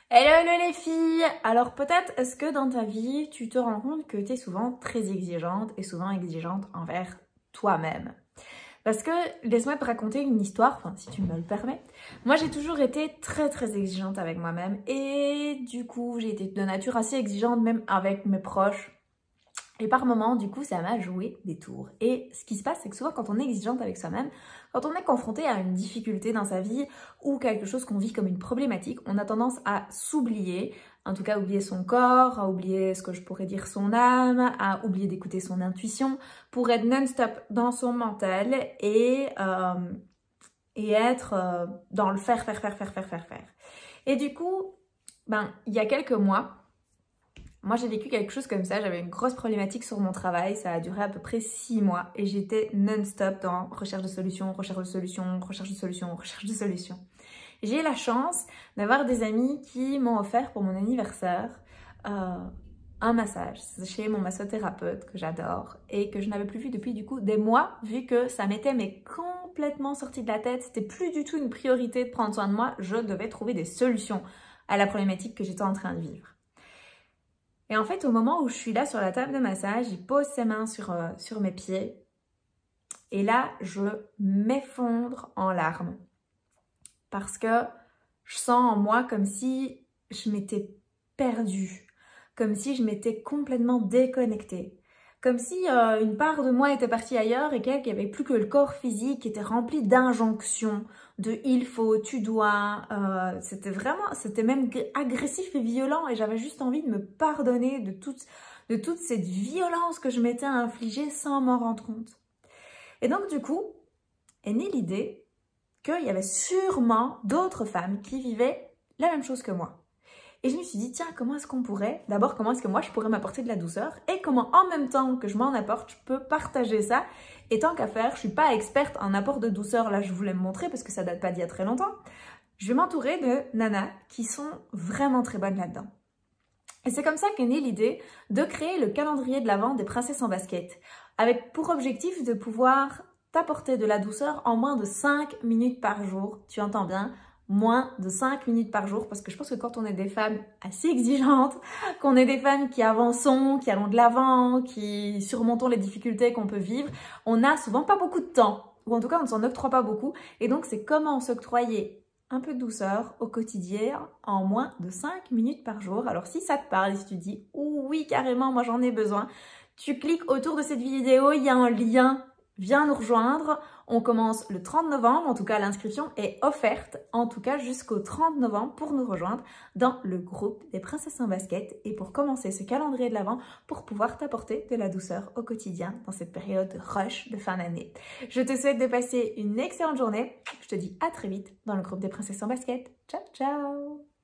Hello les filles! Alors peut-être est-ce que dans ta vie, tu te rends compte que tu es souvent très exigeante et souvent exigeante envers toi-même. Parce que, laisse-moi te raconter une histoire, enfin si tu me le permets. Moi j'ai toujours été très exigeante avec moi-même et du coup j'ai été de nature assez exigeante même avec mes proches. Et par moments, du coup, ça m'a joué des tours. Et ce qui se passe, c'est que souvent, quand on est exigeante avec soi-même, quand on est confronté à une difficulté dans sa vie ou quelque chose qu'on vit comme une problématique, on a tendance à s'oublier, en tout cas oublier son corps, à oublier ce que je pourrais dire son âme, à oublier d'écouter son intuition, pour être non-stop dans son mental et être dans le faire. Et du coup, il y a quelques mois, moi, j'ai vécu quelque chose comme ça, j'avais une grosse problématique sur mon travail, ça a duré à peu près 6 mois et j'étais non-stop dans recherche de solutions, recherche de solutions, recherche de solutions, recherche de solutions. J'ai eu la chance d'avoir des amis qui m'ont offert pour mon anniversaire un massage chez mon massothérapeute que j'adore et que je n'avais plus vu depuis du coup des mois, vu que ça m'était mais complètement sorti de la tête, c'était plus du tout une priorité de prendre soin de moi, je devais trouver des solutions à la problématique que j'étais en train de vivre. Et en fait, au moment où je suis là sur la table de massage, il pose ses mains sur mes pieds. Et là, je m'effondre en larmes. Parce que je sens en moi comme si je m'étais perdue. Comme si je m'étais complètement déconnectée. Comme si une part de moi était partie ailleurs et qu'il n'y avait plus que le corps physique qui était rempli d'injonctions, de il faut, tu dois. C'était même agressif et violent et j'avais juste envie de me pardonner de toute cette violence que je m'étais infligée sans m'en rendre compte. Et donc du coup, est née l'idée qu'il y avait sûrement d'autres femmes qui vivaient la même chose que moi. Et je me suis dit, tiens, comment est-ce qu'on pourrait, d'abord, comment est-ce que moi, je pourrais m'apporter de la douceur et comment, en même temps que je m'en apporte, je peux partager ça. Et tant qu'à faire, je suis pas experte en apport de douceur, là, je voulais me montrer parce que ça date pas d'il y a très longtemps. Je vais m'entourer de nanas qui sont vraiment très bonnes là-dedans. Et c'est comme ça qu'est née l'idée de créer le calendrier de l'Avent des princesses en basket, avec pour objectif de pouvoir t'apporter de la douceur en moins de 5 minutes par jour. Tu entends bien ? Moins de 5 minutes par jour, parce que je pense que quand on est des femmes assez exigeantes, qu'on est des femmes qui avançons, qui allons de l'avant, qui surmontons les difficultés qu'on peut vivre, on n'a souvent pas beaucoup de temps, ou en tout cas on ne s'en octroie pas beaucoup, et donc c'est comment s'octroyer un peu de douceur au quotidien en moins de 5 minutes par jour. Alors si ça te parle, si tu dis oui carrément, moi j'en ai besoin, tu cliques autour de cette vidéo, il y a un lien. Viens nous rejoindre, on commence le 30 novembre, en tout cas l'inscription est offerte, en tout cas jusqu'au 30 novembre pour nous rejoindre dans le groupe des princesses en basket et pour commencer ce calendrier de l'Avent pour pouvoir t'apporter de la douceur au quotidien dans cette période rush de fin d'année. Je te souhaite de passer une excellente journée, je te dis à très vite dans le groupe des princesses en basket. Ciao ciao!